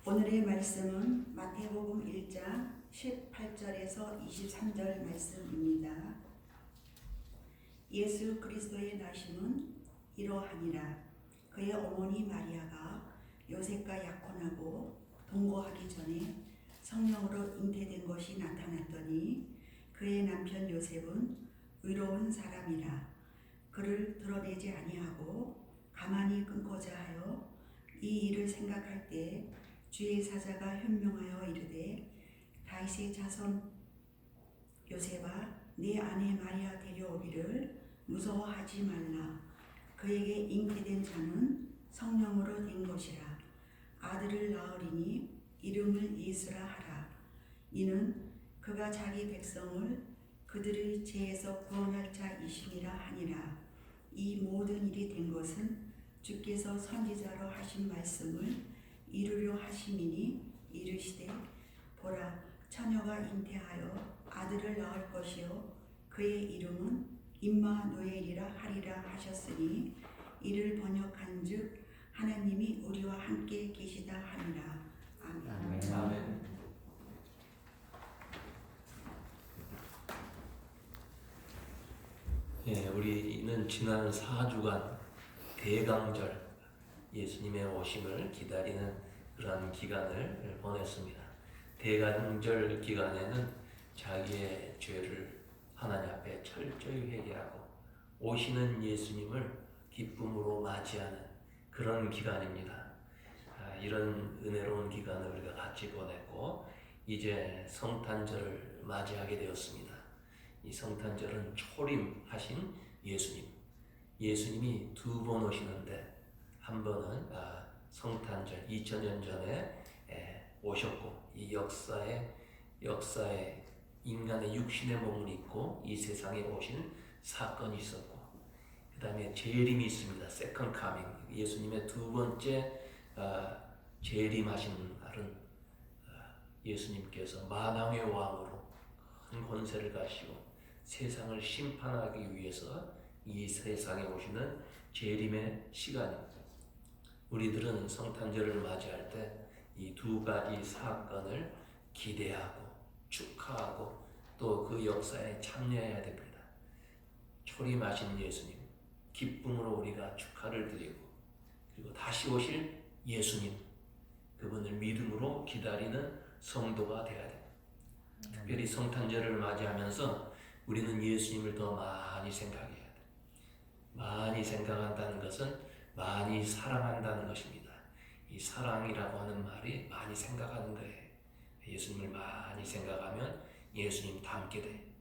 오늘의 말씀은 마태복음 1장 18절에서 23절 말씀입니다. 예수 그리스도의 나심은 이러하니라. 그의 어머니 마리아가 요셉과 약혼하고 동거하기 전에 성령으로 잉태된 것이 나타났더니 그의 남편 요셉은 의로운 사람이라 그를 드러내지 아니하고 가만히 끊고자 하여 이 일을 생각할 때 주의 사자가 현명하여 이르되 다윗의 자손 요셉아 네 아내 마리아 데려오기를 무서워하지 말라. 그에게 잉태된 자는 성령으로 된 것이라. 아들을 낳으리니 이름을 예수라 하라. 이는 그가 자기 백성을 그들의 죄에서 구원할 자이심이라 하니라. 이 모든 일이 된 것은 주께서 선지자로 하신 말씀을 이루려 하심이니 이르시되 보라 처녀가 잉태하여 아들을 낳을 것이요 그의 이름은 임마누엘이라 하리라 하셨으니 이를 번역한즉 하나님이 우리와 함께 계시다 하니라. 아멘. 아멘. 우리는 지난 4주간 대강절 예수님의 오심을 기다리는 그런 기간을 보냈습니다. 대강절 기간에는 자기의 죄를 하나님 앞에 철저히 회개하고 오시는 예수님을 기쁨으로 맞이하는 그런 기간입니다. 이런 은혜로운 기간을 우리가 같이 보냈고 이제 성탄절을 맞이하게 되었습니다. 이 성탄절은 초림하신 예수님이 두 번 오시는데 한 번은 성탄절 2000년 전에 오셨고 이 역사에 인간의 육신의 몸을 입고 이 세상에 오신 사건이 있었고 그 다음에 재림이 있습니다. 세컨드 카밍 예수님의 두 번째 재림하신 날은 예수님께서 만왕의 왕으로 큰 권세를 가지고 세상을 심판하기 위해서 이 세상에 오시는 재림의 시간입니다. 우리들은 성탄절을 맞이할 때 이 두 가지 사건을 기대하고 축하하고 또 그 역사에 참여해야 됩니다. 초림하신 예수님, 기쁨으로 우리가 축하를 드리고 그리고 다시 오실 예수님, 그분을 믿음으로 기다리는 성도가 되어야 됩니다. 특별히 성탄절을 맞이하면서 우리는 예수님을 더 많이 생각해야 돼요. 많이 생각한다는 것은 많이 사랑한다는 것입니다. 이 사랑이라고 하는 말이 많이 생각하는 거예요. 예수님을 많이 생각하면 예수님 닮게 돼.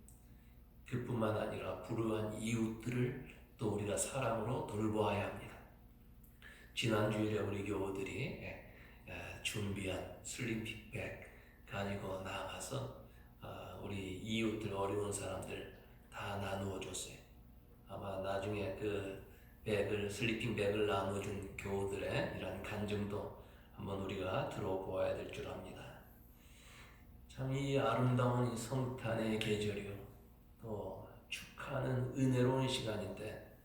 그뿐만 아니라 불우한 이웃들을 또 우리가 사랑으로 돌보아야 합니다. 지난 주일에 우리 교우들이 준비한 슬리핑백 가지고 나가서 우리 이웃들 어려운 사람들 다 나누어 줬어요. 아마 나중에 그 슬리핑백을 나눠준 교우들의 이런 간증도 한번 우리가 들어보아야 될 줄 압니다. 참 이 아름다운 성탄의 계절이요 또 축하하는 은혜로운 시간인데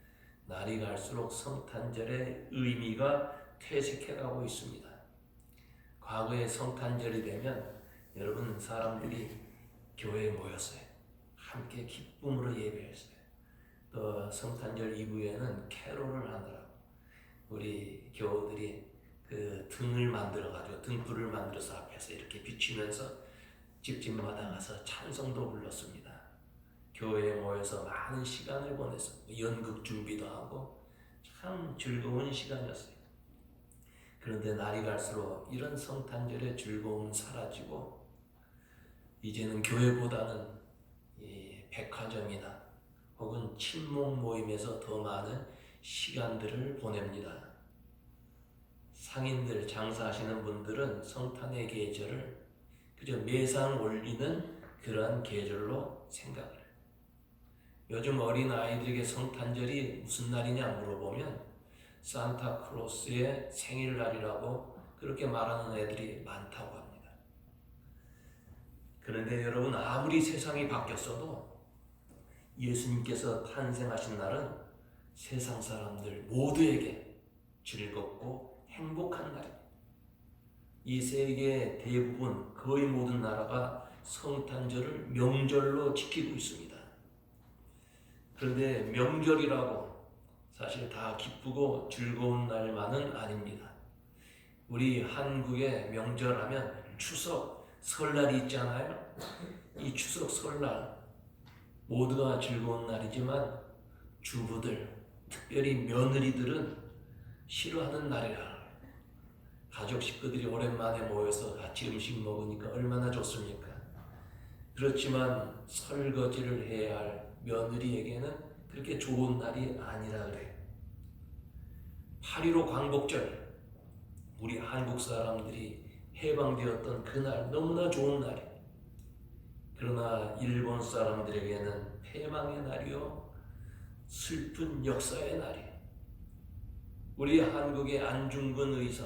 날이 갈수록 성탄절의 의미가 퇴색해가고 있습니다. 과거에 성탄절이 되면 여러분 사람들이 교회에 모였어요. 함께 기쁨으로 예배했어요. 또 성탄절 이후에는 캐롤을 하느라고 우리 교우들이 그 등을 만들어가지고 등불을 만들어서 앞에서 이렇게 비추면서 집집마다 가서 찬송도 불렀습니다. 교회에 모여서 많은 시간을 보냈어요. 연극 준비도 하고 참 즐거운 시간이었어요. 그런데 날이 갈수록 이런 성탄절의 즐거움은 사라지고 이제는 교회보다는 이 백화점이나 혹은 친목 모임에서 더 많은 시간들을 보냅니다. 상인들, 장사하시는 분들은 성탄의 계절을 그저 매상 올리는 그러한 계절로 생각을 해요. 요즘 어린 아이들에게 성탄절이 무슨 날이냐 물어보면 산타클로스의 생일날이라고 그렇게 말하는 애들이 많다고 합니다. 그런데 여러분 아무리 세상이 바뀌었어도 예수님께서 탄생하신 날은 세상 사람들 모두에게 즐겁고 행복한 날입니다. 이 세계 대부분 거의 모든 나라가 성탄절을 명절로 지키고 있습니다. 그런데 명절이라고 사실 다 기쁘고 즐거운 날만은 아닙니다. 우리 한국의 명절하면 추석, 설날이 있잖아요. 이 추석, 설날 모두가 즐거운 날이지만 주부들, 특별히 며느리들은 싫어하는 날이라. 가족 식구들이 오랜만에 모여서 같이 음식 먹으니까 얼마나 좋습니까? 그렇지만 설거지를 해야 할 며느리에게는 그렇게 좋은 날이 아니라 그래요. 8.15 광복절, 우리 한국 사람들이 해방되었던 그날 너무나 좋은 날이에요. 그러나 일본 사람들에게는 패망의 날이요 슬픈 역사의 날이에요. 우리 한국의 안중근 의사,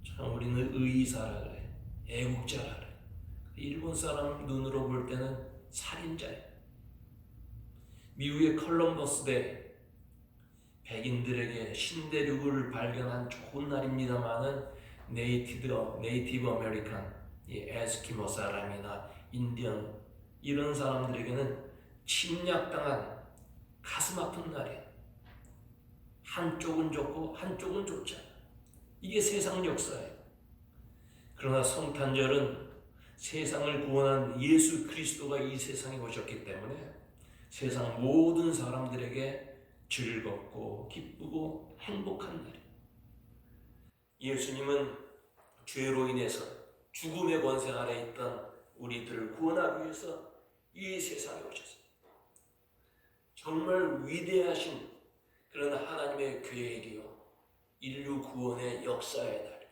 참 우리는 의사라 그래, 애국자라 그래. 일본 사람 눈으로 볼 때는 살인자예요. 미국의 컬럼버스 대 백인들에게 신대륙을 발견한 좋은 날입니다만은 네이티브 아메리칸, 에스키모 사람이나 인디언 이런 사람들에게는 침략당한 가슴 아픈 날이에요. 한쪽은 좋고 한쪽은 좋지 않아요. 이게 세상 역사예요. 그러나 성탄절은 세상을 구원한 예수 그리스도가 이 세상에 오셨기 때문에 세상 모든 사람들에게 즐겁고 기쁘고 행복한 날이에요. 예수님은 죄로 인해서 죽음의 권세 아래 있던 우리들을 구원하기 위해서 이 세상에 오셨어요. 정말 위대하신 그런 하나님의 계획이요 인류 구원의 역사의 날.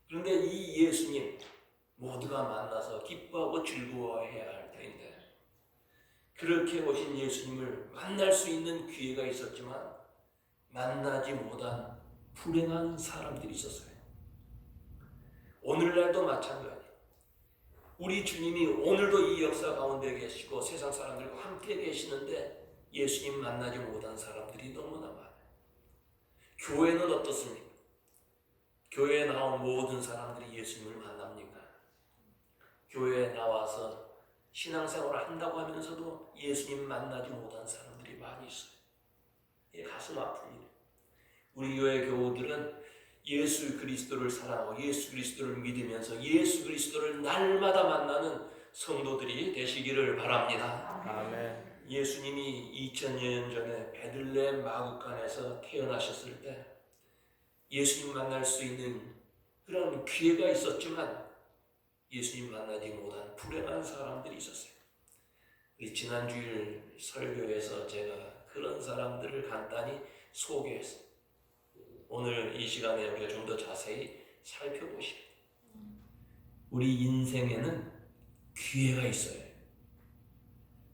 그런데 이 예수님 모두가 만나서 기뻐하고 즐거워해야 할 텐데 그렇게 오신 예수님을 만날 수 있는 기회가 있었지만 만나지 못한 불행한 사람들이 있었어요. 오늘날도 마찬가지예요. 우리 주님이 오늘도 이 역사 가운데 계시고 세상 사람들과 함께 계시는데 예수님 만나지 못한 사람들이 너무나 많아요. 교회는 어떻습니까? 교회에 나온 모든 사람들이 예수님을 만납니까? 교회에 나와서 신앙생활을 한다고 하면서도 예수님 만나지 못한 사람들이 많이 있어요. 이게 가슴 아픈 일이에요. 우리 교회 교우들은 예수 그리스도를 사랑하고 예수 그리스도를 믿으면서 예수 그리스도를 날마다 만나는 성도들이 되시기를 바랍니다. 아멘. 예수님이 2000년 전에 베들레헴 마구간에서 태어나셨을 때 예수님 만날 수 있는 그런 기회가 있었지만 예수님 만나지 못한 불행한 사람들이 있었어요. 지난주일 설교에서 제가 그런 사람들을 간단히 소개했어요. 오늘 이 시간에 우리가 좀 더 자세히 살펴보십시오. 우리 인생에는 기회가 있어요.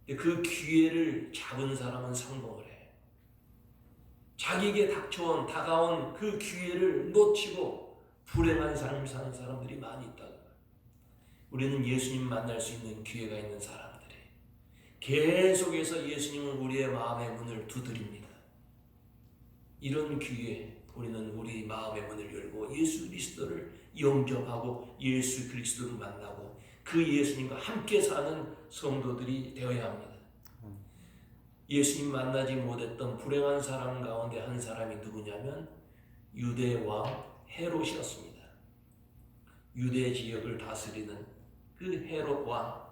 그 기회를 잡은 사람은 성공을 해요. 자기에게 다가온 그 기회를 놓치고 불행한 삶을 사는 사람들이 많이 있다고. 우리는 예수님 만날 수 있는 기회가 있는 사람들이에요. 계속해서 예수님은 우리의 마음의 문을 두드립니다. 이런 기회에 우리는 우리 마음의 문을 열고 예수 그리스도를 영접하고 예수 그리스도를 만나고 그 예수님과 함께 사는 성도들이 되어야 합니다. 예수님 만나지 못했던 불행한 사람 가운데 한 사람이 누구냐면 유대 왕 헤롯이었습니다. 유대 지역을 다스리는 그 헤롯 왕.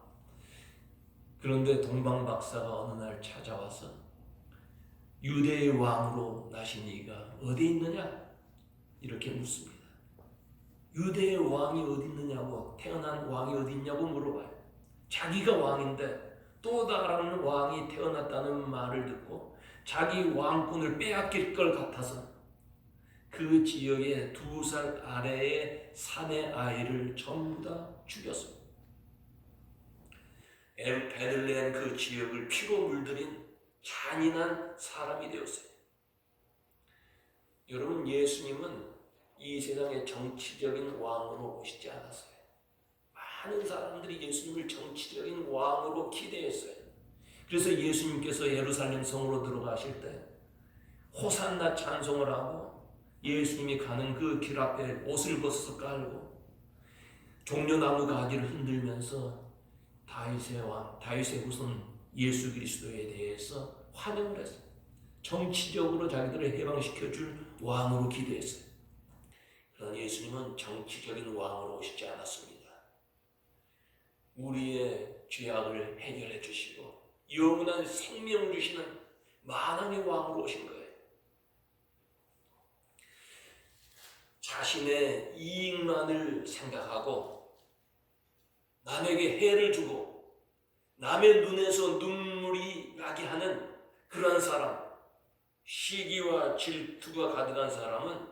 그런데 동방 박사가 어느 날 찾아와서 유대의 왕으로 나신 이가 어디 있느냐? 이렇게 묻습니다. 유대의 왕이 어디 있느냐고, 태어난 왕이 어디 있냐고 물어봐요. 자기가 왕인데 또 다른 왕이 태어났다는 말을 듣고 자기 왕권을 빼앗길 것 같아서 그 지역의 2살 아래의 사내 아이를 전부 다 죽였어요. 베들레헴 그 지역을 피로 물들인 잔인한 사람이 되었어요. 여러분, 예수님은 이 세상의 정치적인 왕으로 오시지 않았어요. 많은 사람들이 예수님을 정치적인 왕으로 기대했어요. 그래서 예수님께서 예루살렘 성으로 들어가실 때 호산나 찬송을 하고 예수님이 가는 그 길 앞에 옷을 벗어서 깔고 종려나무 가지를 흔들면서 다윗의 왕, 다윗의 후손 예수 그리스도에 대해서 환영을 했어요. 정치적으로 자기들을 해방시켜 줄 왕으로 기대했어요. 그러나 예수님은 정치적인 왕으로 오시지 않았습니다. 우리의 죄악을 해결해 주시고 영원한 생명 주시는 만왕의 왕으로 오신 거예요. 자신의 이익만을 생각하고 남에게 해를 주고 남의 눈에서 눈물이 나게 하는 그러한 사람, 시기와 질투가 가득한 사람은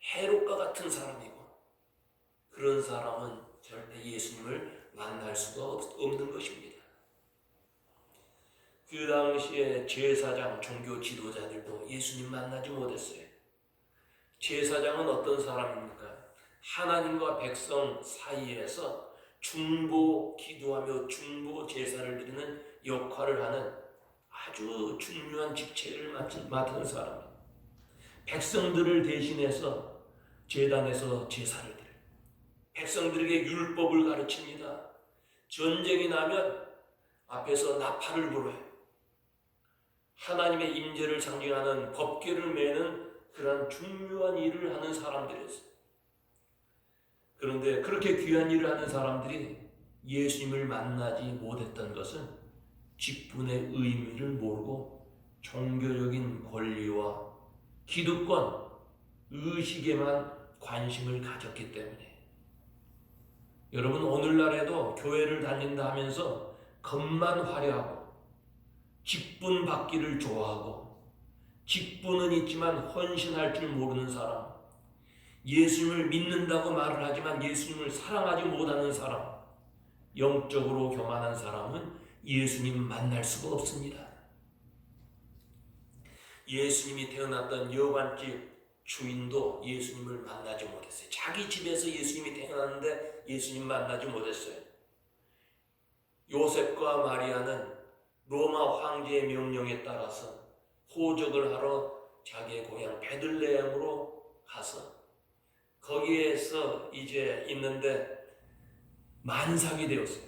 해롭과 같은 사람이고, 그런 사람은 절대 예수님을 만날 수가 없는 것입니다. 그 당시에 제사장, 종교 지도자들도 예수님 만나지 못했어요. 제사장은 어떤 사람입니까? 하나님과 백성 사이에서 중보 기도하며 중보 제사를 드리는 역할을 하는 아주 중요한 직책을 맡은 사람입니다. 백성들을 대신해서 제단에서 제사를 드려요. 백성들에게 율법을 가르칩니다. 전쟁이 나면 앞에서 나팔을 불어요. 하나님의 임재를 상징하는 법궤를 매는 그런 중요한 일을 하는 사람들이었어요. 그런데 그렇게 귀한 일을 하는 사람들이 예수님을 만나지 못했던 것은 직분의 의미를 모르고 종교적인 권리와 기득권, 의식에만 관심을 가졌기 때문에. 여러분, 오늘날에도 교회를 다닌다 하면서 겉만 화려하고 직분 받기를 좋아하고 직분은 있지만 헌신할 줄 모르는 사람, 예수님을 믿는다고 말을 하지만 예수님을 사랑하지 못하는 사람, 영적으로 교만한 사람은 예수님 만날 수가 없습니다. 예수님이 태어났던 여관집 주인도 예수님을 만나지 못했어요. 자기 집에서 예수님이 태어났는데 예수님 만나지 못했어요. 요셉과 마리아는 로마 황제의 명령에 따라서 호적을 하러 자기의 고향 베들레헴으로 가서 거기에서 이제 있는데 만삭이 되었어요.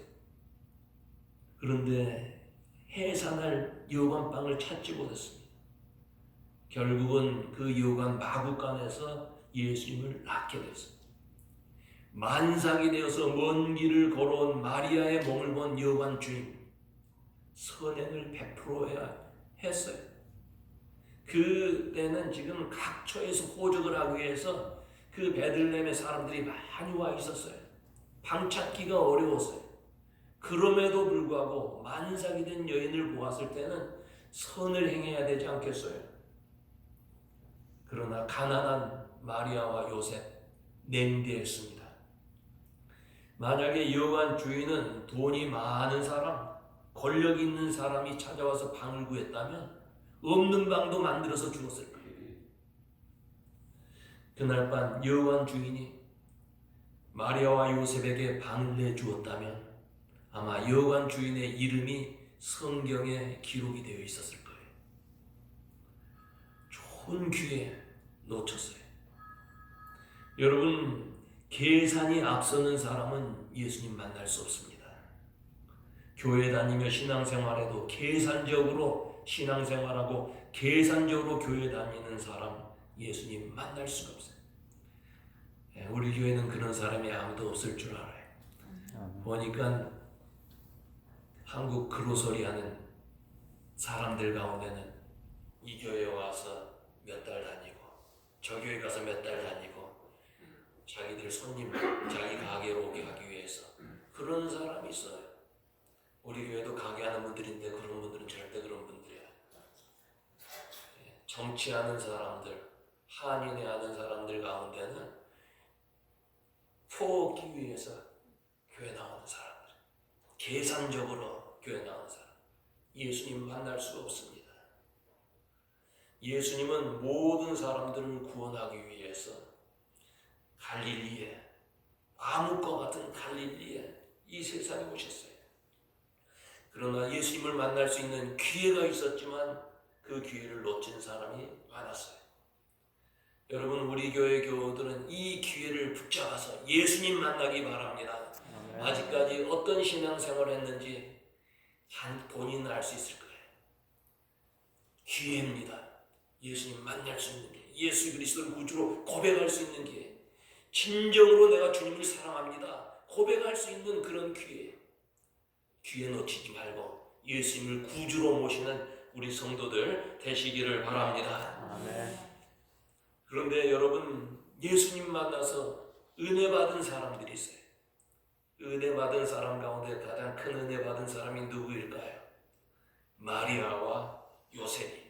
그런데 해산할 여관방을 찾지 못했습니다. 결국은 그 여관 마구간에서 예수님을 낳게 됐습니다. 만삭이 되어서 먼 길을 걸어온 마리아의 몸을 본 여관 주인, 선행을 베풀어야 했어요. 그때는 지금 각처에서 호적을 하기 위해서 그 베들레헴의 사람들이 많이 와 있었어요. 방 찾기가 어려웠어요. 그럼에도 불구하고 만삭이 된 여인을 보았을 때는 선을 행해야 되지 않겠어요? 그러나 가난한 마리아와 요셉 냉대했습니다. 만약에 여관 주인은 돈이 많은 사람, 권력 있는 사람이 찾아와서 방을 구했다면 없는 방도 만들어서 주었을 거예요. 그날 밤 여관 주인이 마리아와 요셉에게 방을 내주었다면 아마 여관 주인의 이름이 성경에 기록이 되어 있었을 거예요. 좋은 기회 놓쳤어요. 여러분, 계산이 앞서는 사람은 예수님 만날 수 없습니다. 교회 다니며 신앙생활에도 계산적으로 신앙생활하고 계산적으로 교회 다니는 사람 예수님 만날 수가 없어요. 우리 교회는 그런 사람이 아무도 없을 줄 알아요. 보니까 한국 그로서리 하는 사람들 가운데는 이 교회에 와서 몇 달 다니고 저 교회 가서 몇 달 다니고 자기들 손님 자기 가게로 오게 하기 위해서 그런 사람이 있어요. 우리 교회도 가게 하는 분들인데 그런 분들은 절대 그런 분들이야. 정치하는 사람들, 한인회 하는 사람들 가운데는 포기 위해서 교회 나오는 사람들, 계산적으로 교회 나오는 사람, 예수님 만날 수가 없습니다. 예수님은 모든 사람들을 구원하기 위해서 갈릴리에, 암흑과 같은 갈릴리에 이 세상에 오셨어요. 그러나 예수님을 만날 수 있는 기회가 있었지만 그 기회를 놓친 사람이 많았어요. 여러분, 우리 교회 교우들은 이 기회를 붙잡아서 예수님 만나기 바랍니다. 아직까지 어떤 신앙생활을 했는지 본인은 알 수 있을 거예요. 기회입니다. 예수님 만날 수 있는 기회, 예수 그리스도를 구주로 고백할 수 있는 기회, 진정으로 내가 주님을 사랑합니다 고백할 수 있는 그런 기회 놓치지 말고 예수님을 구주로 모시는 우리 성도들 되시기를 바랍니다. 아멘. 그런데 여러분, 예수님 만나서 은혜 받은 사람들이 있어요. 은혜 받은 사람 가운데 가장 큰 은혜 받은 사람이 누구일까요? 마리아와 요셉이.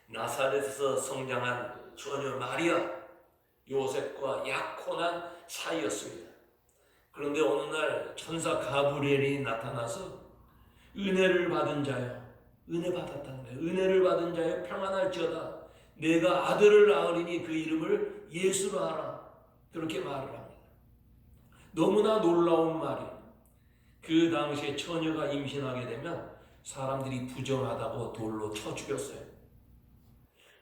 나사렛에서 성장한 처녀 마리아, 요셉과 약혼한 사이였습니다. 그런데 어느 날 천사 가브리엘이 나타나서 은혜를 받은 자여, 은혜 받았다는 거예요. 은혜를 받은 자여 평안할지어다. 내가 아들을 낳으리니 그 이름을 예수로 하라. 그렇게 말을 합니다. 너무나 놀라운 말이에요. 그 당시에 처녀가 임신하게 되면 사람들이 부정하다고 돌로 쳐 죽였어요.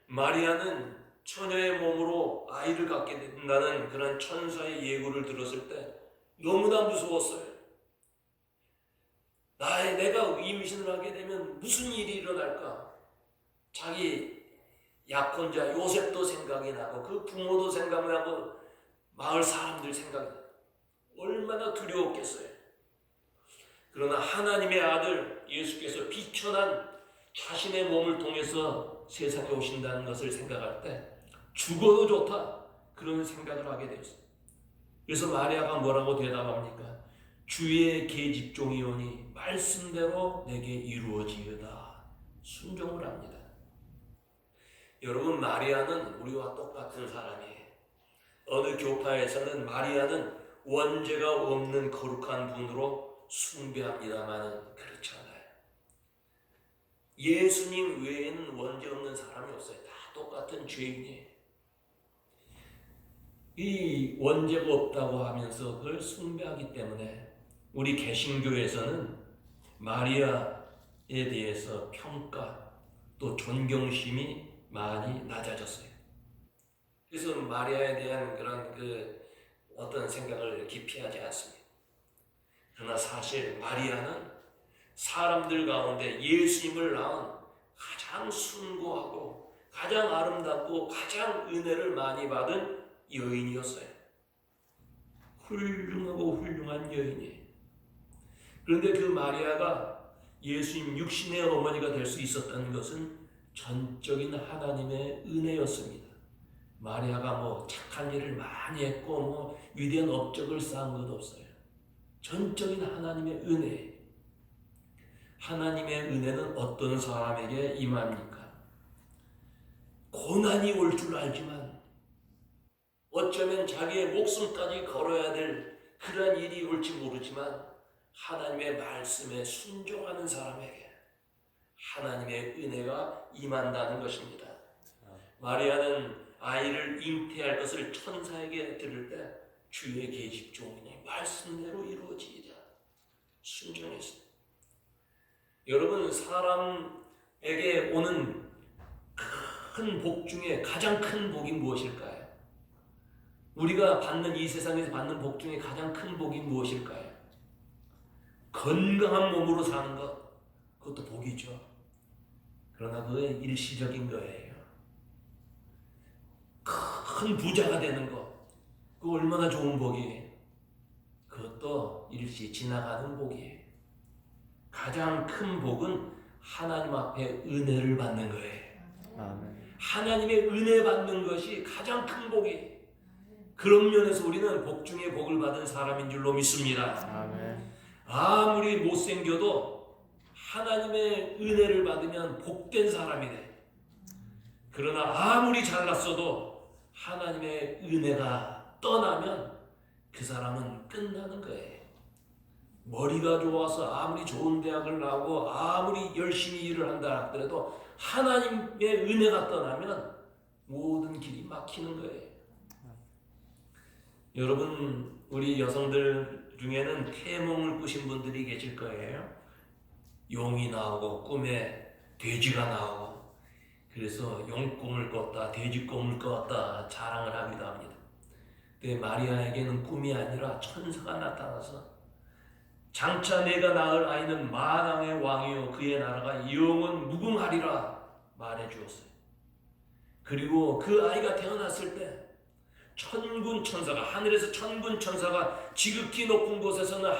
마리아는 처녀의 몸으로 아이를 갖게 된다는 그런 천사의 예고를 들었을 때 너무나 무서웠어요. 내가 임신을 하게 되면 무슨 일이 일어날까? 자기 약혼자 요셉도 생각이 나고 그 부모도 생각나고 마을 사람들 생각이 나고 얼마나 두려웠겠어요. 그러나 하나님의 아들 예수께서 비천한 자신의 몸을 통해서 세상에 오신다는 것을 생각할 때 죽어도 좋다 그런 생각을 하게 되었어요. 그래서 마리아가 뭐라고 대답합니까? 주의 계집종이오니 말씀대로 내게 이루어지이다. 순종을 합니다. 여러분, 마리아는 우리와 똑같은 사람이에요. 어느 교파에서는 마리아는 원죄가 없는 거룩한 분으로 숭배합니다마는 그렇지 않아요. 예수님 외에는 원죄 없는 사람이 없어요. 다 똑같은 죄인이에요. 이 원죄가 없다고 하면서 그걸 숭배하기 때문에 우리 개신교에서는 마리아에 대해서 평가 또 존경심이 많이 낮아졌어요. 그래서 마리아에 대한 그런 어떤 생각을 기피하지 않습니다. 그러나 사실 마리아는 사람들 가운데 예수님을 낳은 가장 숭고하고 가장 아름답고 가장 은혜를 많이 받은 여인이었어요. 훌륭하고 훌륭한 여인이에요. 그런데 그 마리아가 예수님 육신의 어머니가 될 수 있었다는 것은 전적인 하나님의 은혜였습니다. 마리아가 착한 일을 많이 했고 위대한 업적을 쌓은 것 없어요. 전적인 하나님의 은혜. 하나님의 은혜는 어떤 사람에게 임합니까? 고난이 올 줄 알지만 어쩌면 자기의 목숨까지 걸어야 될 그런 일이 올지 모르지만 하나님의 말씀에 순종하는 사람에게 하나님의 은혜가 임한다는 것입니다. 마리아는 아이를 잉태할 것을 천사에게 들을 때 주의 계집종이니 말씀대로 이루어지이다. 순종했습니다. 여러분, 사람에게 오는 큰 복 중에 가장 큰 복이 무엇일까요? 우리가 받는 이 세상에서 받는 복 중에 가장 큰 복이 무엇일까요? 건강한 몸으로 사는 것, 그것도 복이죠. 그러나 그게 일시적인 거예요. 큰 부자가 되는 것, 그거 얼마나 좋은 복이에요. 그것도 일시 지나가는 복이에요. 가장 큰 복은 하나님 앞에 은혜를 받는 거예요. 아멘. 하나님의 은혜 받는 것이 가장 큰 복이에요. 그런 면에서 우리는 복 중에 복을 받은 사람인 줄로 믿습니다. 아멘. 아무리 못생겨도 하나님의 은혜를 받으면 복된 사람이 돼. 그러나 아무리 잘났어도 하나님의 은혜가 떠나면 그 사람은 끝나는 거예요. 머리가 좋아서 아무리 좋은 대학을 나오고 아무리 열심히 일을 한다 하더라도 하나님의 은혜가 떠나면 모든 길이 막히는 거예요. 여러분, 우리 여성들 중에는 태몽을 꾸신 분들이 계실 거예요. 용이 나오고 꿈에 돼지가 나오고 그래서 용꿈을 꿨다, 돼지꿈을 꿨다 자랑을 하기도 합니다. 그때 마리아에게는 꿈이 아니라 천사가 나타나서 장차 내가 낳을 아이는 만왕의 왕이요 그의 나라가 영원 무궁하리라 말해 주었어요. 그리고 그 아이가 태어났을 때 천군 천사가, 하늘에서 천군 천사가 지극히 높은 곳에서는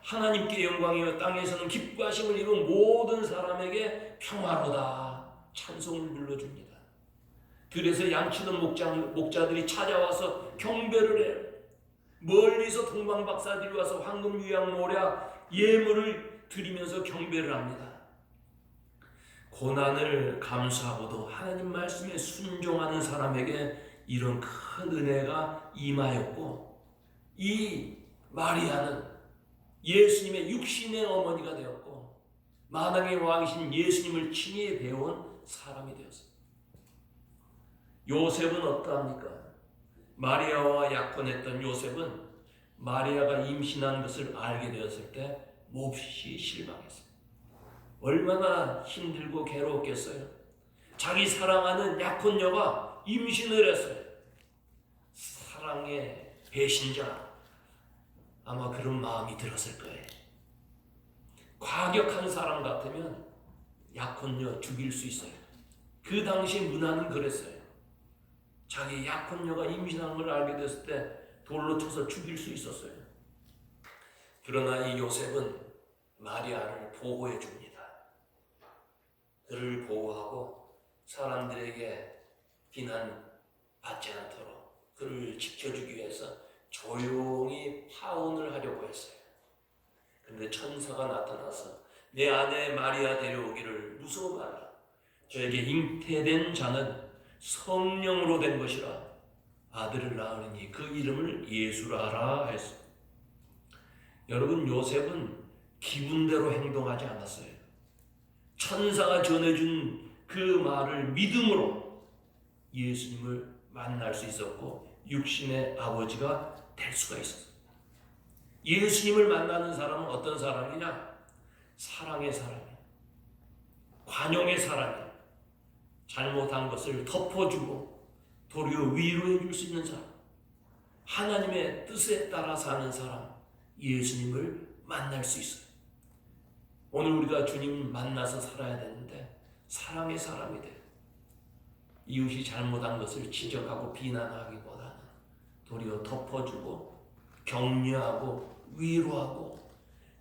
하나님께 영광이요 땅에서는 기뻐하심을 이룬 모든 사람에게 평화로다 찬송을 불러줍니다. 그래서 양치던 목자들이 찾아와서 경배를 해요. 멀리서 동방박사들이 와서 황금 유향 모략 예물을 드리면서 경배를 합니다. 고난을 감수하고도 하나님 말씀에 순종하는 사람에게 이런 큰 은혜가 임하였고, 이 마리아는 예수님의 육신의 어머니가 되었고 만왕의 왕이신 예수님을 친히 배운 사람이 되었습니다. 요셉은 어떠합니까? 마리아와 약혼했던 요셉은 마리아가 임신한 것을 알게 되었을 때 몹시 실망했어요. 얼마나 힘들고 괴로웠겠어요. 자기 사랑하는 약혼녀가 임신을 했어요. 사랑의 배신자, 아마 그런 마음이 들었을 거예요. 과격한 사람 같으면 약혼녀 죽일 수 있어요. 그 당시 문화는 그랬어요. 자기 약혼녀가 임신한 걸 알게 됐을 때 돌로 쳐서 죽일 수 있었어요. 그러나 이 요셉은 마리아를 보호해 줍니다. 그를 보호하고 사람들에게 비난받지 않도록 그를 지켜주기 위해서 조용히 파혼을 하려고 했어요. 그런데 천사가 나타나서 내 아내 마리아 데려오기를 무서워 마라. 저에게 잉태된 자는 성령으로 된 것이라 아들을 낳으니 그 이름을 예수라라 했어. 여러분, 요셉은 기분대로 행동하지 않았어요. 천사가 전해준 그 말을 믿음으로 예수님을 만날 수 있었고 육신의 아버지가 될 수가 있었어요. 예수님을 만나는 사람은 어떤 사람이냐? 사랑의 사람이에요. 관용의 사람이에요. 잘못한 것을 덮어주고 도리어 위로해 줄 수 있는 사람, 하나님의 뜻에 따라 사는 사람, 예수님을 만날 수 있어요. 오늘 우리가 주님 만나서 살아야 되는데 사랑의 사람이 돼요. 이웃이 잘못한 것을 지적하고 비난하기보다는 도리어 덮어주고 격려하고 위로하고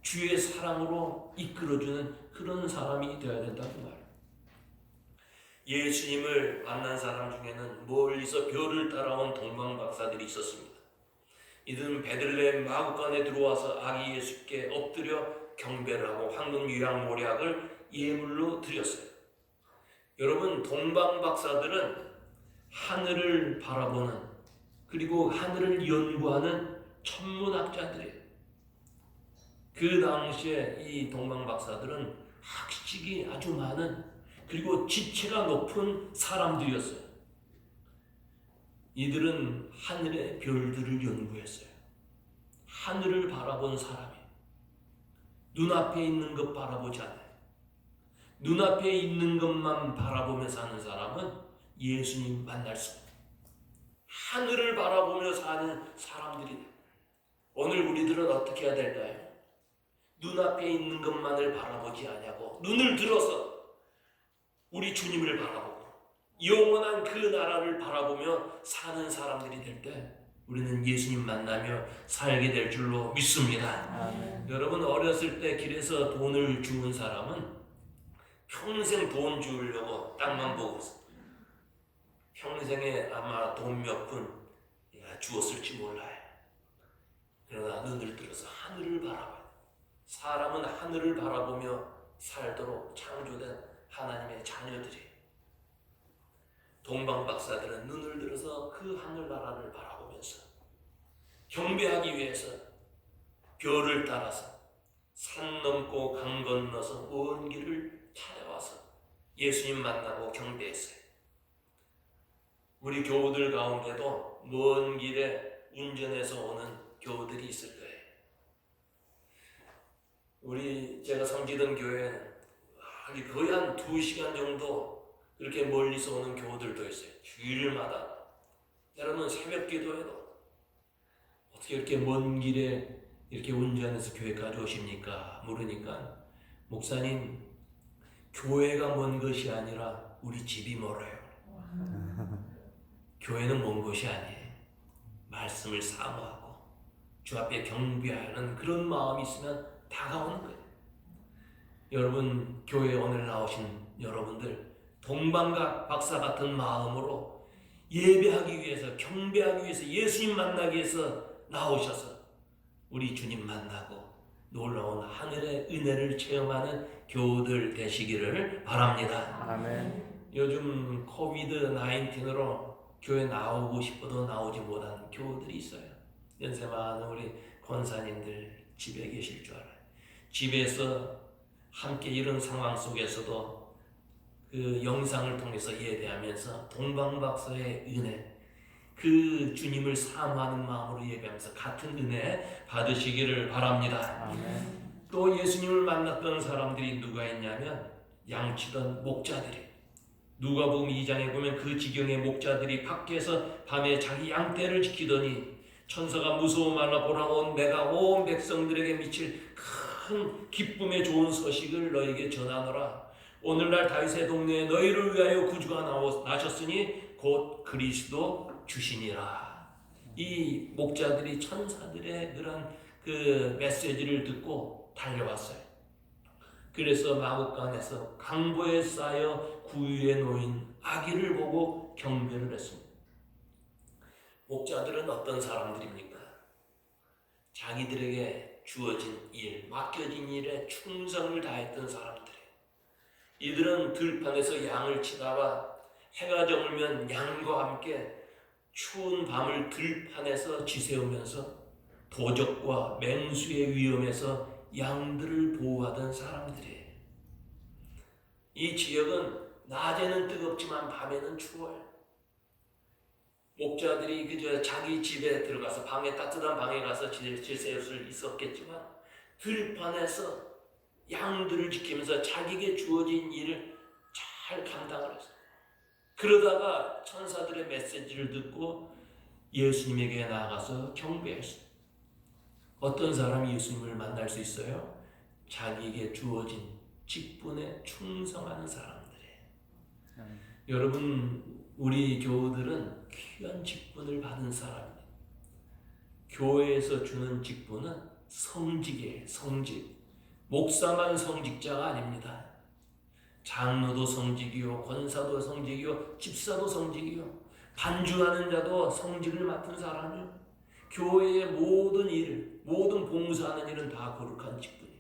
주의 사랑으로 이끌어주는 그런 사람이 되어야 된다는 말이에요. 예수님을 만난 사람 중에는 멀리서 별을 따라온 동방박사들이 있었습니다. 이들은 베들레헴 마구간에 들어와서 아기 예수께 엎드려 경배를 하고 황금 유향 모략을 예물로 드렸어요. 여러분, 동방박사들은 하늘을 바라보는, 그리고 하늘을 연구하는 천문학자들이에요. 그 당시에 이 동방박사들은 학식이 아주 많은, 그리고 지체가 높은 사람들이었어요. 이들은 하늘의 별들을 연구했어요. 하늘을 바라본 사람이 눈앞에 있는 것 바라보지 않아요. 눈앞에 있는 것만 바라보며 사는 사람은 예수님 만날 수 없어요. 하늘을 바라보며 사는 사람들이 오늘 우리들은 어떻게 해야 될까요? 눈앞에 있는 것만을 바라보지 않냐고 눈을 들어서 우리 주님을 바라보고 영원한 그 나라를 바라보며 사는 사람들이 될 때 우리는 예수님 만나며 살게 될 줄로 믿습니다. 아멘. 여러분, 어렸을 때 길에서 돈을 주운 사람은 평생 돈 주려고 땅만 보고 있어요. 평생에 아마 돈 몇 푼 주었을지 몰라요. 그러나 눈을 들어서 하늘을 바라봐요. 사람은 하늘을 바라보며 살도록 창조된 하나님의 자녀들이에요. 동방박사들은 눈을 들어서 그 하늘나라를 바라보면서 경배하기 위해서 별을 따라서 산 넘고 강 건너서 먼 길을 찾아와서 예수님 만나고 경배했어요. 우리 교우들 가운데도 먼 길에 운전해서 오는 교우들이 있을 거예요. 제가 섬기던 교회는 거의 한 2시간 정도 그렇게 멀리서 오는 교우들도 있어요. 주일마다. 때로는 새벽 기도회도 어떻게 이렇게 먼 길에 이렇게 운전해서 교회까지 오십니까? 물으니까 목사님, 교회가 먼 것이 아니라 우리 집이 멀어요. 교회는 먼 것이 아니에요. 말씀을 사모하고 주 앞에 경배하는 그런 마음이 있으면 다가오는 거예요. 여러분, 교회에 오늘 나오신 여러분들 동방각 박사 같은 마음으로 예배하기 위해서, 경배하기 위해서, 예수님 만나기 위해서 나오셔서 우리 주님 만나고 놀라운 하늘의 은혜를 체험하는 교우들 되시기를 바랍니다. 아멘. 요즘 코비드 19으로 교회 나오고 싶어도 나오지 못한 교우들이 있어요. 연세 많은 우리 권사님들 집에 계실 줄 알아요. 집에서 함께 이런 상황 속에서도 그 영상을 통해서 예배하면서 동방박사의 은혜, 그 주님을 사모하는 마음으로 예배하면서 같은 은혜 받으시기를 바랍니다. 아멘. 또 예수님을 만났던 사람들이 누가 있냐면 양치던 목자들이. 누가복음 2장에 보면 그 지경의 목자들이 밖에서 밤에 자기 양떼를 지키더니 천사가 무서워 말라 보라 온 내가 온 백성들에게 미칠 큰 기쁨의 좋은 소식을 너에게 전하노라. 오늘날 다윗의 동네에 너희를 위하여 구주가 나셨으니 곧 그리스도 주시니라. 이 목자들이 천사들의 그런 그 메시지를 듣고 달려왔어요. 그래서 마국간에서 강보에 쌓여 구유에 놓인 아기를 보고 경배를 했습니다. 목자들은 어떤 사람들입니까? 자기들에게 주어진 일, 맡겨진 일에 충성을 다했던 사람들이에요. 이들은 들판에서 양을 치다가 해가 저물면 양과 함께 추운 밤을 들판에서 지새우면서 도적과 맹수의 위험에서 양들을 보호하던 사람들이에요. 이 지역은 낮에는 뜨겁지만 밤에는 추워요. 목자들이 그저 자기 집에 들어가서 방에, 따뜻한 방에 가서 지새울 수 있었겠지만 들판에서 양들을 지키면서 자기에게 주어진 일을 잘 감당을 했어요. 그러다가 천사들의 메시지를 듣고 예수님에게 나아가서 경배했어요. 어떤 사람이 예수님을 만날 수 있어요? 자기에게 주어진 직분에 충성하는 사람들이에요. 여러분, 우리 교우들은 귀한 직분을 받은 사람입니다. 교회에서 주는 직분은 성직이에요. 성직. 목사만 성직자가 아닙니다. 장로도 성직이요, 권사도 성직이요, 집사도 성직이요, 반주하는 자도 성직을 맡은 사람이요. 교회의 모든 일, 모든 봉사하는 일은 다 거룩한 직분이에요.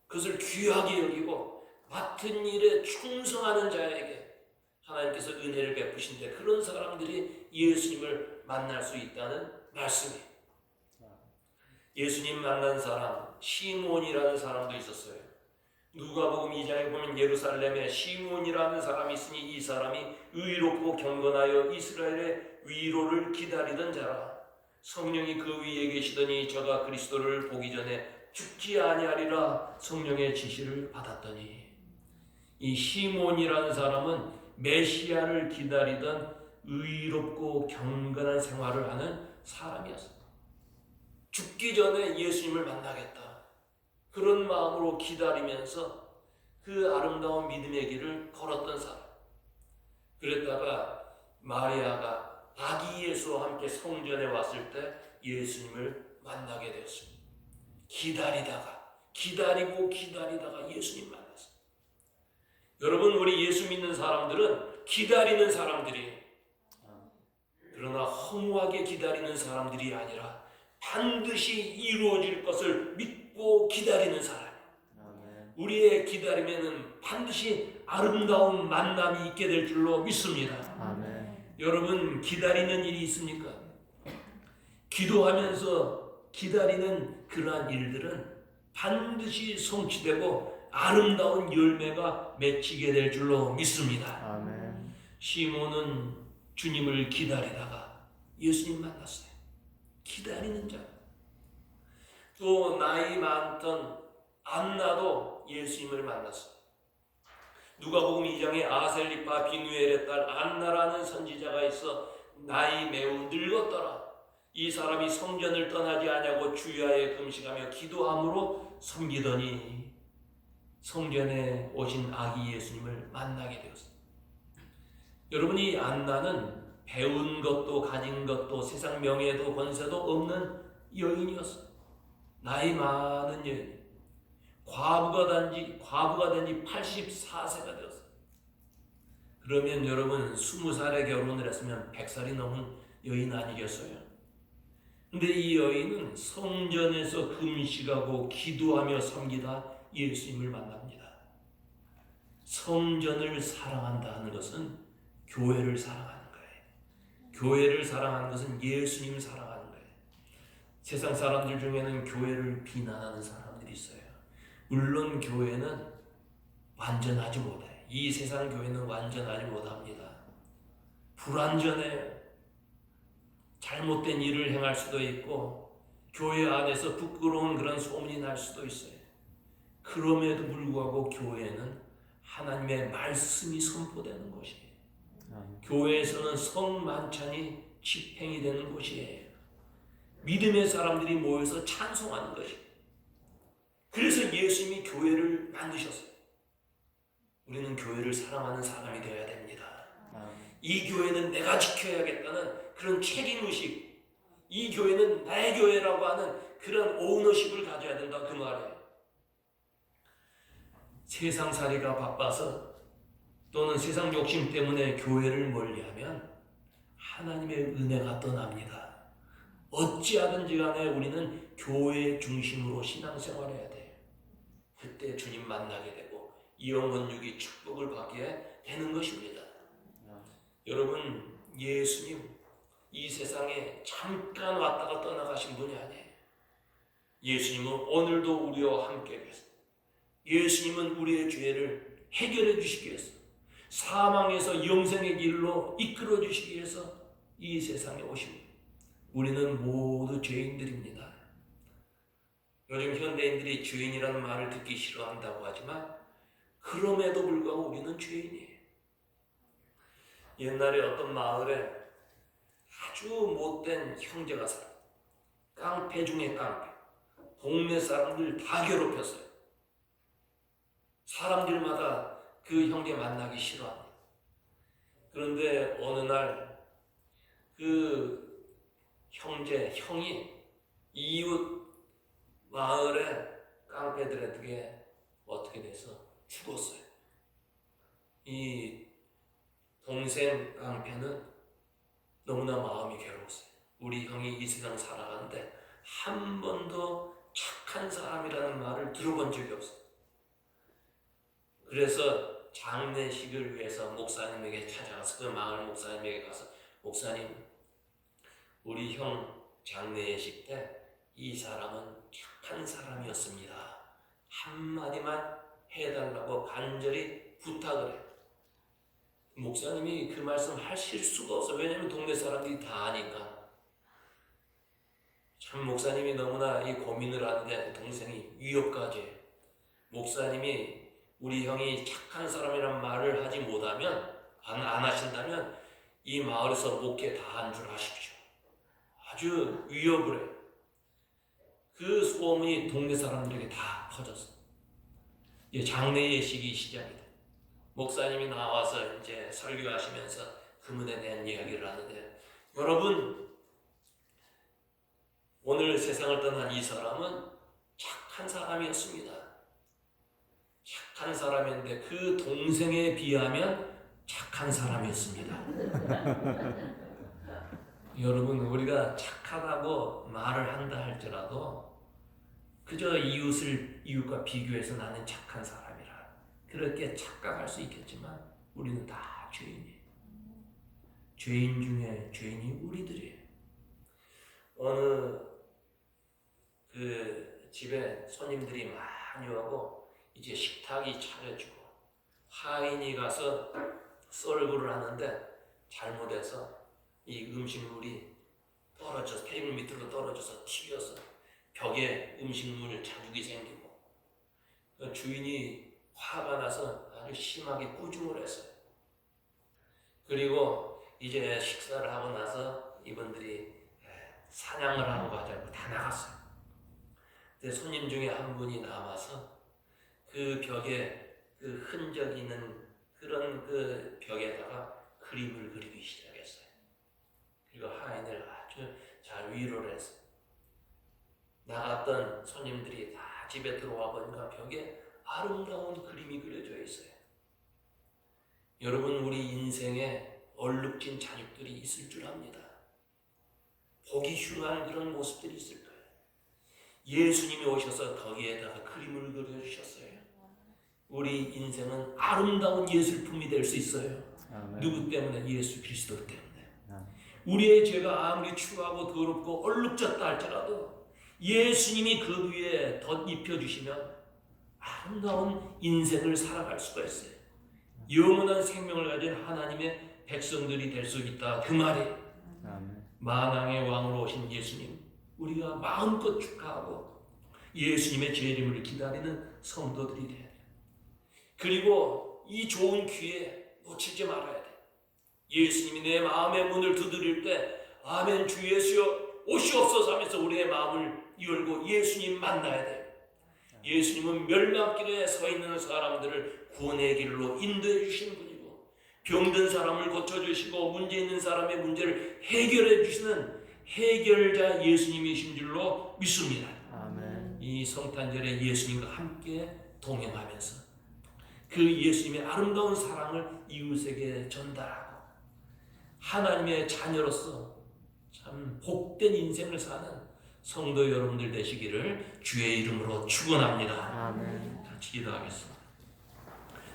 그것을 귀하게 여기고 맡은 일에 충성하는 자에게 하나님께서 은혜를 베푸신데 그런 사람들이 예수님을 만날 수 있다는 말씀이에요. 예수님 만난 사람, 시몬이라는 사람도 있었어요. 누가복음 2장에 보면 예루살렘에 시몬이라는 사람이 있으니 이 사람이 의롭고 경건하여 이스라엘의 위로를 기다리던 자라. 성령이 그 위에 계시더니 저가 그리스도를 보기 전에 죽지 아니하리라 성령의 지시를 받았더니. 이 시몬이라는 사람은 메시아를 기다리던 의롭고 경건한 생활을 하는 사람이었습니다. 죽기 전에 예수님을 만나겠다, 그런 마음으로 기다리면서 그 아름다운 믿음의 길을 걸었던 사람. 그랬다가 마리아가 아기 예수와 함께 성전에 왔을 때 예수님을 만나게 되었습니다. 기다리다가 예수님 만났어요. 여러분, 우리 예수 믿는 사람들은 기다리는 사람들이에요. 그러나 허무하게 기다리는 사람들이 아니라 반드시 이루어질 것을 믿고 기다리는 사람. 우리의 기다림에는 반드시 아름다운 만남이 있게 될 줄로 믿습니다. 아멘. 여러분, 기다리는 일이 있습니까? 기도하면서 기다리는 그러한 일들은 반드시 성취되고 아름다운 열매가 맺히게 될 줄로 믿습니다. 아멘. 시몬은 주님을 기다리다가 예수님 만났어요. 기다리는 자. 또 나이 많던 안나도 예수님을 만났어요. 누가복음 2장에 아셀리파 비누엘의 딸 안나라는 선지자가 있어 나이 매우 늙었더라. 이 사람이 성전을 떠나지 아니하고 주야에 금식하며 기도함으로 섬기더니 성전에 오신 아기 예수님을 만나게 되었습니다. 여러분이 안나는 배운 것도 가진 것도 세상 명예도 권세도 없는 여인이었어요. 나이 많은 여인. 과부가 된 지 84세가 되었어요. 그러면 여러분 20살에 결혼을 했으면 100살이 넘은 여인 아니겠어요? 근데 이 여인은 성전에서 금식하고 기도하며 섬기다 예수님을 만납니다. 성전을 사랑한다는 것은 교회를 사랑하는 거예요. 교회를 사랑하는 것은 예수님 사랑하는 거예요. 세상 사람들 중에는 교회를 비난하는 사람들이 있어요. 물론 교회는 완전하지 못해요. 이 세상 교회는 완전하지 못합니다. 불완전해요. 잘못된 일을 행할 수도 있고 교회 안에서 부끄러운 그런 소문이 날 수도 있어요. 그럼에도 불구하고 교회는 하나님의 말씀이 선포되는 곳이에요. 교회에서는 성만찬이 집행이 되는 곳이에요. 믿음의 사람들이 모여서 찬송하는 것이에요. 그래서 예수님이 교회를 만드셨어요. 우리는 교회를 사랑하는 사람이 되어야 됩니다. 이 교회는 내가 지켜야겠다는 그런 책임의식, 이 교회는 나의 교회라고 하는 그런 오너십을 가져야 된다 그 말이에요. 세상살이가 바빠서 또는 세상 욕심 때문에 교회를 멀리하면 하나님의 은혜가 떠납니다. 어찌하든지 간에 우리는 교회 중심으로 신앙생활해야 돼요. 그때 주님 만나게 되고 영원 유기 축복을 받게 되는 것입니다. 여러분, 예수님 이 세상에 잠깐 왔다가 떠나가신 분이 아니에요. 예수님은 오늘도 우리와 함께 계세요. 예수님은 우리의 죄를 해결해 주시기 위해서, 사망에서 영생의 길로 이끌어 주시기 위해서 이 세상에 오십니다. 우리는 모두 죄인들입니다. 요즘 현대인들이 죄인이라는 말을 듣기 싫어한다고 하지만 그럼에도 불구하고 우리는 죄인이에요. 옛날에 어떤 마을에 아주 못된 형제가 살아요. 깡패 중에 깡패. 동네 사람들 다 괴롭혔어요. 사람들마다 그 형제 만나기 싫어합니다. 그런데 어느 날 그 형이 이웃 마을의 깡패들에게 어떻게 돼서 죽었어요. 이 동생 깡패는 너무나 마음이 괴로웠어요. 우리 형이 이 세상 살아가는데 한 번도 착한 사람이라는 말을 들어본 적이 없어요. 그래서 장례식을 위해서 목사님에게 찾아가서 그 마을 목사님에게 가서 목사님, 우리 형 장례식 때 이 사람은 착한 사람이었습니다. 한마디만 해달라고 간절히 부탁을 해요. 목사님이 그 말씀 하실 수가 없어요. 왜냐하면 동네 사람들이 다 아니까. 참 목사님이 너무나 이 고민을 하는데 동생이 위협까지 해요. 목사님이 우리 형이 착한 사람이란 말을 하지 못하면 안 하신다면 이 마을에서 목회 다 한 줄 아십시오. 아주 위협을 해요. 그 소문이 동네 사람들에게 다 퍼졌어요. 이제 장례 예식이 시작이 돼요. 목사님이 나와서 이제 설교하시면서 그분에 대한 이야기를 하는데, 여러분, 오늘 세상을 떠난 이 사람은 착한 사람이었습니다. 착한 사람인데 그 동생에 비하면 착한 사람이었습니다. 여러분, 우리가 착하다고 말을 한다 할지라도 그저 이웃과 비교해서 나는 착한 사람이라 그렇게 착각할 수 있겠지만 우리는 다 죄인이에요. 죄인 중에 죄인이 우리들이에요. 어느 그 집에 손님들이 많이 오고 이제 식탁이 차려지고 하인이 가서 서브를 하는데 잘못해서 이 음식물이 떨어져서 테이블 밑으로 떨어져서 튀겨서 벽에 음식물 자국이 생기고 주인이 화가 나서 아주 심하게 꾸중을 했어요. 그리고 이제 식사를 하고 나서 이분들이 사냥을 하고 가자고 다 나갔어요. 근데 손님 중에 한 분이 남아서 그 벽에 그 흔적 있는 그런 그 벽에다가 그림을 그리기 시작했어요. 그리고 하인을 아주 잘 위로를 했어요. 나갔던 손님들이 다 집에 들어와 보니까 벽에 아름다운 그림이 그려져 있어요. 여러분, 우리 인생에 얼룩진 자죽들이 있을 줄 압니다. 보기 흉한 그런 모습들이 있을 거예요. 예수님이 오셔서 거기에다가 그림을 그려주셨어요. 우리 인생은 아름다운 예술품이 될 수 있어요. 아멘. 누구 때문에? 예수 그리스도 때문에. 아멘. 우리의 죄가 아무리 추하고 더럽고 얼룩졌다 할지라도 예수님이 그 위에 덧입혀주시면 아름다운 인생을 살아갈 수가 있어요. 영원한 생명을 가진 하나님의 백성들이 될 수 있다. 그 말이 아멘. 만왕의 왕으로 오신 예수님, 우리가 마음껏 축하하고 예수님의 재림을 기다리는 성도들이 돼야 돼요. 그리고 이 좋은 기회 놓치지 말아야 돼요. 예수님이 내 마음의 문을 두드릴 때 아멘 주 예수여 오시옵소서 하면서 우리의 마음을 열고 예수님 만나야 돼요. 예수님은 멸망길에 서 있는 사람들을 구원의 길로 인도해 주시는 분이고, 병든 사람을 고쳐주시고 문제 있는 사람의 문제를 해결해 주시는 해결자 예수님이신 줄로 믿습니다. 아멘. 이 성탄절에 예수님과 함께 동행하면서 그 예수님의 아름다운 사랑을 이웃에게 전달하고 하나님의 자녀로서 참 복된 인생을 사는 성도 여러분들 되시기를 주의 이름으로 축원합니다. 아멘. 같이 기도하겠습니다.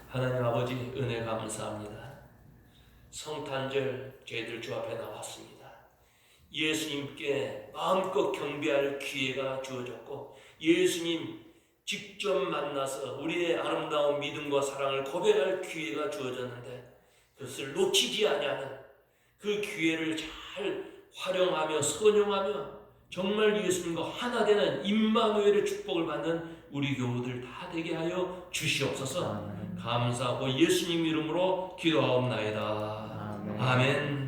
하나님 아버지, 은혜 감사합니다. 성탄절 저희들 주 앞에 나왔습니다. 예수님께 마음껏 경배할 기회가 주어졌고, 예수님 직접 만나서 우리의 아름다운 믿음과 사랑을 고백할 기회가 주어졌는데 그것을 놓치지 아니하는 그 기회를 잘 활용하며 선용하며 정말 예수님과 하나 되는 임마누엘의 축복을 받는 우리 교우들 다 되게 하여 주시옵소서. 아멘. 감사하고 예수님 이름으로 기도하옵나이다. 아멘. 아멘.